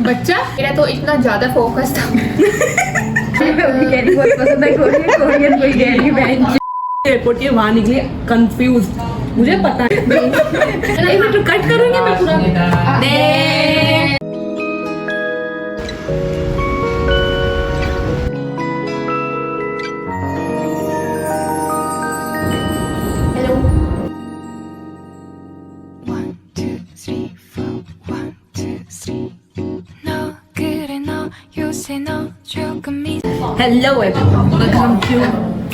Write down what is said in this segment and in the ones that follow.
बच्चा मेरा तो इतना ज्यादा फोकस था। एयरपोर्ट के वहाँ निकले कंफ्यूज, मुझे पता है। मैं तो कट करूंगी मैं पूरा। Hello everyone, welcome to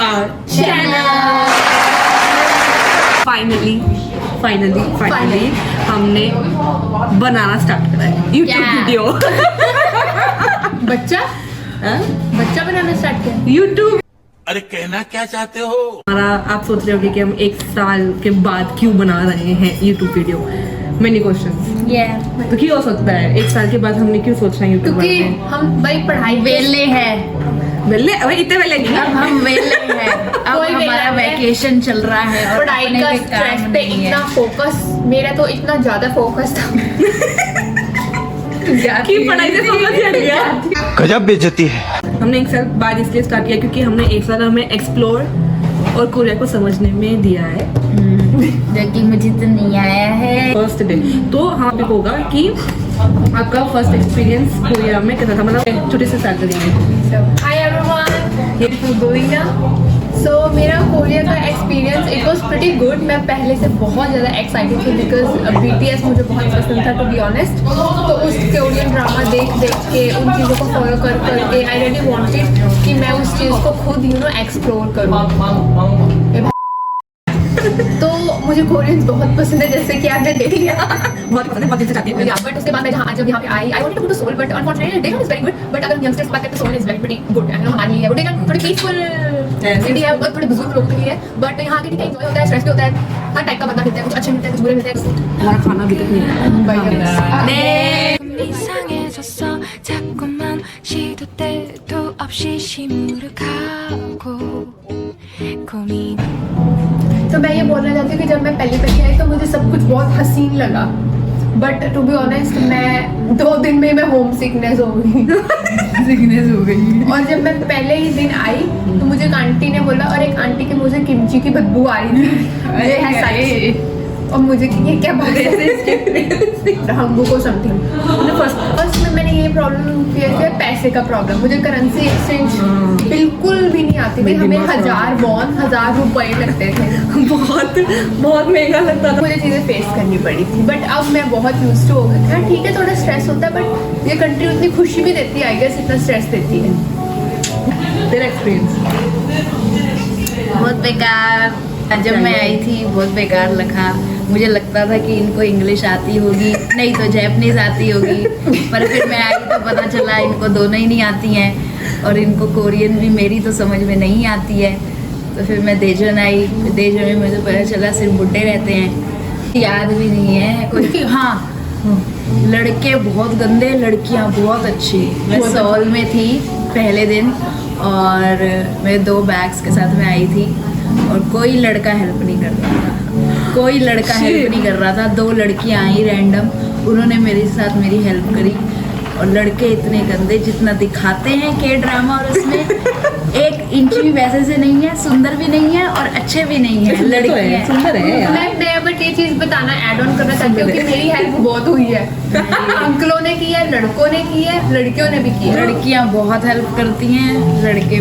our channel. Finally हमने बनाना स्टार्ट करा है YouTube वीडियो। बच्चा बनाना स्टार्ट किया YouTube। अरे कहना क्या चाहते हो? हमारा आप सोच रहे होंगे कि हम 1 साल के बाद क्यों बना रहे हैं YouTube वीडियो। Many questions. तो क्यों हो सकता है 1 साल के बाद हमने क्यों सोचना है YouTube क्योंकि हम भाई पढ़ाई वेले हैं, वेले अभी इतने वेले नहीं। अब हम वेले हैं, अब कोई वेला हमारा है। वैकेशन चल रहा है और पढ़ाई अपने का पे स्ट्रेस काम पे नहीं है। इतना फोकस, मेरा तो इतना ज्यादा फोकस था कि पढ़ाई से फोकस हट गया। गजब बेइज्जती है। हमने 1 साल बाद इसलिए स्टार्ट किया क्योंकि हमने 1 साल हमें एक्सप्लोर और कोरिया को समझने में दिया है, जो कि मुझे तो नहीं आया है। First day. तो हाँ भी होगा कि आपका फर्स्ट एक्सपीरियंस कोरिया में कैसा था, मतलब छोटे से स्टार्ट करेंगे। हाय एवरीवन, सो मेरा कोरिया का experience it was pretty good. मैं पहले से बहुत ज़्यादा एक्साइटेड थी बिकॉज BTS मुझे बहुत पसंद था टू बी ऑनेस्ट। तो उस कोरियन ड्रामा देख के उन चीज़ों को फॉलो करके आई रियली वांटेड कि मैं उस चीज़ को खुद एक्सप्लोर करूँ। तो मुझे कोरियंस बहुत पसंद है, जैसे कि आपने देख लिया। बहुत पसंद है, बहुत दिन से चाहती हूँ। बट उसके बाद मैं जब यहाँ पे I wanted to go to Seoul but unfortunately Daejeon is very good. But अगर यंगस्टर्स बात करें तो Seoul is very pretty good है, हमारे लिए वो डेजन थोड़ी पीसफुल सिटी है, बहुत थोड़े बुजुर्ग लोगों के लिए। बट यहाँ के ठीक है, एंजॉय होता है, स्ट्रेस भी होता है, हर टाइप का बंदा मिलता है, कुछ अच्छे मिलते हैं, कुछ बुरे मिलते हैं। हमारा खाना अभी तक नहीं है। 이상해졌어 자꾸만 시도 때도 없이 시무룩하고 고민 तो मैं ये बोलना चाहती हूँ कि जब मैं पहली आई तो मुझे सब कुछ बहुत हसीन लगा। बट टू बी ऑनेस्ट मैं 2 दिन में मैं होम सिकनेस हो गई। और जब मैं पहले ही दिन आई तो मुझे एक आंटी ने बोला, और एक आंटी के मुझे किमची की बदबू आ रही थी। ये है सच। और मुझे कि ये क्या बात है, हमको को समथिंग। फर्स्ट में मैंने ये प्रॉब्लम किया था, पैसे का प्रॉब्लम। मुझे करेंसी एक्सचेंज बिल्कुल भी नहीं आती थी। हमें 1000 वॉन 1000 रुपए लगते थे। बहुत महंगा लगता था। मुझे चीज़ें फेस करनी पड़ी थी बट अब मैं बहुत यूज्ड हो गई। हाँ ठीक है, थोड़ा स्ट्रेस होता है बट ये कंट्री उतनी खुशी भी देती है, आई गेस इतना स्ट्रेस देती है। तेरा एक्सपीरियंस? बहुत बेकार। जब मैं आई थी बहुत बेकार लगा। मुझे लगता था कि इनको इंग्लिश आती होगी, नहीं तो जैपनीज आती होगी। पर फिर मैं आई तो पता चला इनको दोनों ही नहीं आती हैं, और इनको कोरियन भी मेरी तो समझ में नहीं आती है। तो फिर मैं देजन आई। देजन में मुझे पता चला सिर्फ बुड्ढे रहते हैं, याद भी नहीं है कोई। हाँ, लड़के बहुत गंदे, लड़कियाँ बहुत अच्छी। मैं सॉल में थी पहले दिन और मैं 2 बैग्स के साथ में आई थी और कोई लड़का हेल्प नहीं कर रहा था। कोई लड़का हेल्प नहीं कर रहा था। 2 लड़कियाँ आई रैंडम, उन्होंने मेरे साथ मेरी हेल्प करी। और लड़के इतने गंदे, जितना दिखाते हैं के ड्रामा और उसमें 1 इंच भी वैसे से नहीं है, सुंदर भी नहीं है और अच्छे भी नहीं है। लड़के सुंदर है यार। मैं बट ये चीज़ बताना ऐड ऑन करना चाहती हूँ कि मेरी हेल्प बहुत हुई है। अंकलों ने की है, लड़कों ने की है, लड़कियों ने भी की है। लड़कियाँ बहुत हेल्प करती हैं, लड़के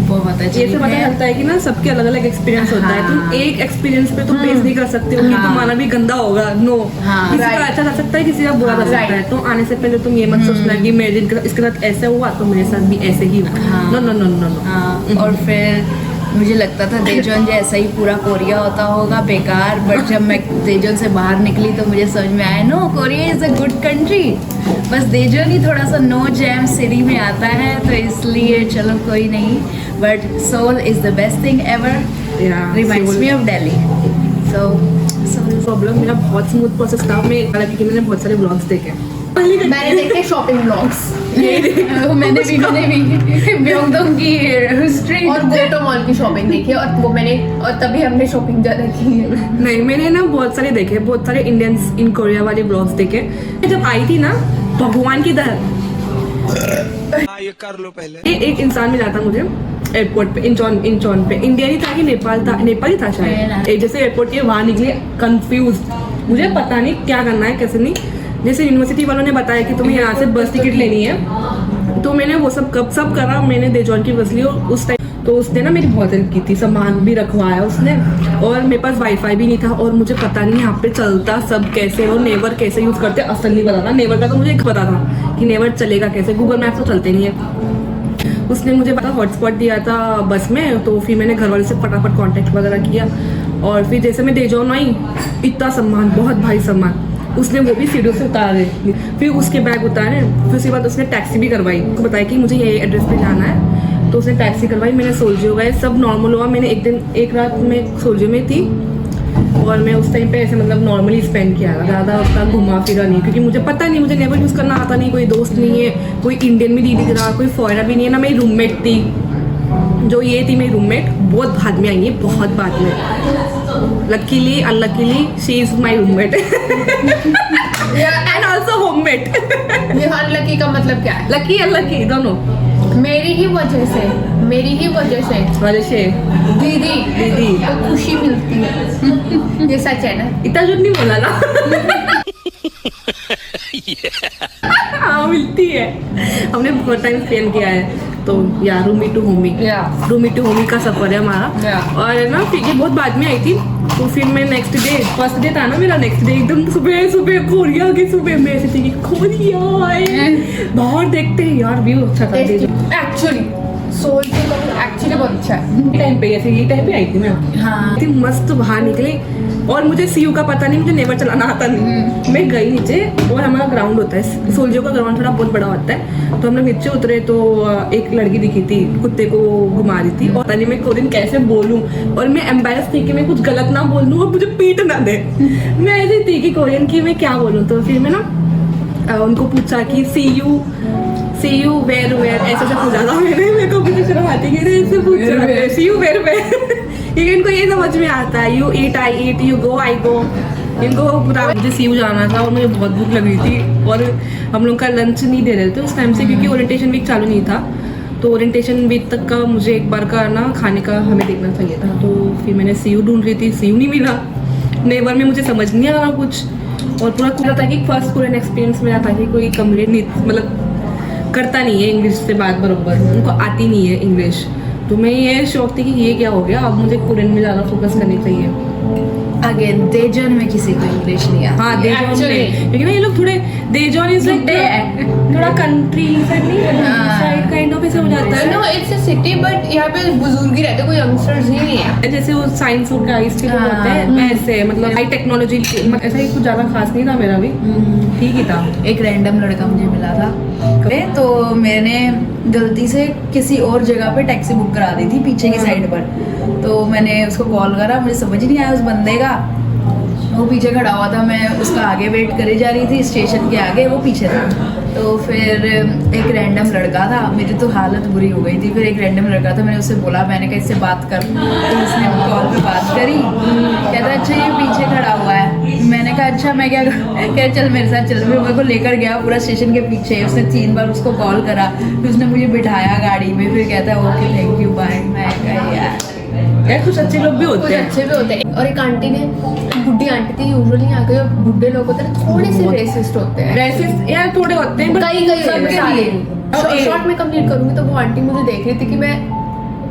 बहुत अच्छे ये से पता हैं। चलता है कि ना सबके अलग अलग एक्सपीरियंस होता है। तुम हाँ। एक एक्सपीरियंस पे तुम बेस नहीं कर सकते हो कि हाँ। तुम्हारा भी गंदा होगा। नो, हाँ। किसी का अच्छा कर सकता है, किसी का बुरा कर सकता है। तो आने से पहले तुम ये मत सोचना कि मेरे दिन इसके साथ ऐसा हुआ तो मेरे साथ भी ऐसे ही हुआ। हाँ। No no no no no. हाँ, और फिर मुझे लगता था देजोन जैसा ही पूरा कोरिया होता होगा, बेकार। बट जब मैं देजोन से बाहर निकली तो मुझे समझ में आया, no, Korea is a good country. बस देजोन ही थोड़ा सा नो जैम सिटी में आता है, तो इसलिए चलो कोई नहीं। But Seoul is the best thing ever, reminds me of Delhi. So problem मेरा बहुत स्मूथ प्रोसेस था। क्योंकि मैंने बहुत सारे ब्लॉग्स देखे। मैंने देखे शॉपिंग ब्लॉग्स, मैंने भी म्योंगडोंग की हिस्ट्री और गोटो मॉल की शॉपिंग देखी है, और तभी हमने शॉपिंग ज़्यादा की है। नहीं, मैंने ना बहुत सारे देखे, बहुत सारे इंडियंस इन कोरिया वाले ब्लॉग्स देखे। जब आई थी ना भगवान की तरह ये कर लो पहले। एक इंसान मिला था मुझे एयरपोर्ट पे, इंचॉन पे। इंडिया ही था कि नेपाल ही था शायद। एक जैसे एयरपोर्ट के वहां निकले कंफ्यूज, मुझे पता नहीं क्या करना है कैसे नहीं। जैसे यूनिवर्सिटी वालों ने बताया कि तुम्हें यहाँ से बस टिकट लेनी है, तो मैंने वो सब करा। मैंने देजॉन की बस ली और उस टाइम तो उसने ना मेरी बहुत हेल्प की थी, सामान भी रखवाया उसने। और मेरे पास वाईफाई भी नहीं था और मुझे पता नहीं यहाँ पे चलता सब कैसे और नेवर कैसे यूज़ करते, असल नहीं पता था। नेवर का तो मुझे पता था कि नेवर चलेगा कैसे, गूगल मैप तो चलते नहीं है। उसने मुझे पता हॉटस्पॉट दिया था बस में, तो फिर मैंने घर वाले से फटाफट कांटेक्ट वगैरह किया। और फिर जैसे मैं देजॉन आई, इतना सम्मान, बहुत भारी सम्मान। उसने वो भी सीढ़ियों से उतारे, फिर उसके बैग उतारे। फिर उसके बाद उसने टैक्सी भी करवाई, उसको बताया कि मुझे ये एड्रेस पे जाना है, तो उसने टैक्सी करवाई। मैंने सोल्जियो गए, सब नॉर्मल हुआ। मैंने एक रात में सोल्जियो में थी और मैं उस टाइम पे ऐसे मतलब नॉर्मली स्पेंड किया था, ज़्यादा उतना घुमा फिरा नहीं, क्योंकि मुझे पता नहीं, मुझे नेवर यूज़ करना आता नहीं। कोई दोस्त नहीं है, कोई इंडियन भी नहीं दिख रहा, कोई फॉरेनर भी नहीं है ना। मेरी रूममेट थी, जो ये थी मेरी रूममेट, बहुत बाद में आई है, बहुत बाद में। Luckily unluckily she is my roommate and also homemate. ये अनलकी का मतलब क्या है? लकी अनलकी दोनों मेरी ही वजह से दीदी को खुशी मिलती है। ये सच है ना? इतना झूठ नहीं बोला ना। हाँ मिलती है, हमने बहुत टाइम स्पेंड किया है। तो या रूमी टू होमी का सफर है हमारा। और है ना, फिर ये बहुत बाद में आई थी। तो फिर मैं नेक्स्ट डे, फर्स्ट डे था ना मेरा, नेक्स्ट डे एकदम सुबह कोरिया की सुबह में ऐसी थी कि कोरिया बाहर देखते हैं यार, व्यू अच्छा था। एक्चुअली सोल के लोग एक्चुअली बहुत अच्छा है। टाइम पे ऐसे ये टाइम पे आई थी मैं। हाँ। इतनी मस्त बाहर निकले। और मुझे सीयू का पता नहीं, मुझे नेवर चलाना आता नहीं। मैं गई नीचे और हमारा ग्राउंड होता है, सोल्जियो का ग्राउंड थोड़ा बहुत बड़ा होता है। तो हम लोग नीचे उतरे तो एक लड़की दिखी थी, कुत्ते को घुमा रही थी। और पता नहीं मैं कोरियन कैसे बोलूं, और मैं एम्बेरस थी कि मैं कुछ गलत ना बोल दूं और मुझे पीट ना दे। मैं ऐसी थी कि कोरियन की मैं क्या बोलूं। तो फिर मैं ना उनको पूछा कि सी यू वेर ऐसे से पूछा था मैंने। मेरे को मुझे शर्म आती है ऐसे पूछ रहा है, सी यू वेर लेकिन इनको ये समझ में आता है, you eat I eat, you go आई गो। इनको पूरा मुझे सीयू जाना था और मुझे बहुत भूख लगी थी और हम लोग का लंच नहीं दे रहे थे उस टाइम से, क्योंकि ओरिएंटेशन वीक चालू नहीं था। तो ओरिएंटेशन वीक तक का मुझे एक बार का ना खाने का हमें देखना चाहिए था। तो फिर मैंने सीयू ढूंढ रही थी, सीयू नहीं मिला। नेवर में मुझे समझ नहीं आ रहा कुछ, और पूरा खुला था कि फर्स्ट कोरियन एक्सपीरियंस मेरा था कि कोई कम्युनिकेट नहीं, मतलब करता नहीं है इंग्लिश से बात बरोबर, उनको आती नहीं है इंग्लिश। तो मैं ये शौक थी कि ये क्या हो गया, अब मुझे कोरियन में ज़्यादा फोकस करनी चाहिए। अगेन देजॉन में किसी को इंग्लिश नहीं आता। हाँ देजॉन में, क्योंकि ना ये लोग थोड़े, देजॉन इज लाइक थोड़ा कंट्री साइड नहीं, साइड काइंड ऑफ ऐसे हो जाता है। No it's a city, but यहाँ पे बुजुर्ग ही रहते, कोई यंगस्टर्स ही नहीं है। जैसे वो साइंस और गाइस के लोग होते हैं ऐसे, मतलब हाई टेक्नोलॉजी, ऐसा ही कुछ ज़्यादा खास नहीं था मेरा भी, ठीक ही था। एक रैंडम लड़का मुझे मिला था, तो मैंने गलती से किसी और जगह पे टैक्सी बुक करा दी थी पीछे की साइड पर। तो मैंने उसको कॉल करा, मुझे समझ ही नहीं आया उस बंदे का। वो पीछे खड़ा हुआ था, मैं उसका आगे वेट करे जा रही थी स्टेशन के आगे, वो पीछे था। तो फिर एक रैंडम लड़का था, मेरी तो हालत बुरी हो गई थी। फिर एक रैंडम लड़का था, मैंने उससे बोला, मैंने कहा इससे बात कर। तो उसने कॉल पे बात करी, कहता अच्छा ये पीछे खड़ा हुआ है। मैंने कहा अच्छा मैं क्या कह, चल मेरे साथ चल। फिर मेरे को लेकर गया पूरा स्टेशन के पीछे, उसने 3 बार उसको कॉल करा, फिर उसने मुझे बिठाया गाड़ी में। फिर कहता है ओके थैंक यू बाय। मैं कहा यार कुछ अच्छे लोग भी कुछ होते हैं। अच्छे भी होते हैं। और एक आंटी ने, बुढ़ी आंटी थी, यूजुअली यहाँ के जो बुढ़े लोग होते हैं थोड़े से रेसिस्ट होते हैं। रेसिस्ट यार थोड़े होते हैं, कई शॉर्ट में कंप्लीट करूंगी। तो वो आंटी मुझे देख रही थी कि मैं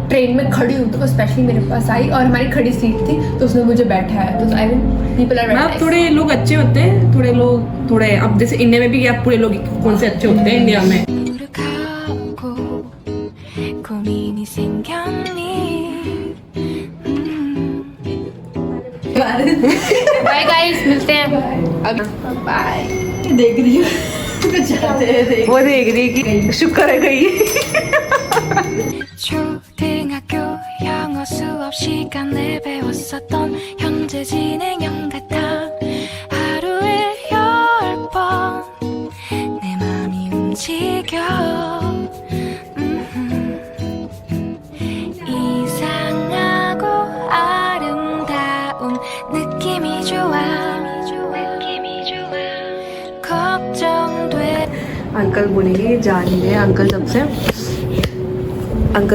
ट्रेन में खड़ी हूँ, तो वो स्पेशली मेरे पास आई और हमारी खड़ी सीट थी, तो उसने मुझे बैठाया। तो I mean people are very nice. थोड़े लोग अच्छे होते हैं, थोड़े लोग थोड़े, अब जैसे इंडिया में भी आप पूरे लोग कौन से अच्छे होते हैं इंडिया में। 고민이 생겼니 बाय गाइस, मिलते हैं अब। बाय। देख रही हूँ वो देख रही कि शुक्र है गई। 초등학교 영어 수업 시간에 배웠었던 현재 진행형 같아 하루에 10번 내 맘이 움직여 이상하고 아름다운 느낌이 좋아 걱정돼 अंकल बोलेंगे जा नहीं रहे अंकल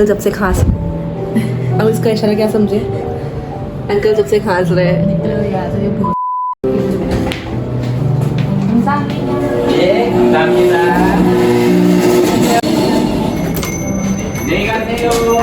जब से खांस अब इसका इशारा क्या समझे अंकल जब से खांस रहे हैं निकलो यहाँ से भूत। नहीं करते हो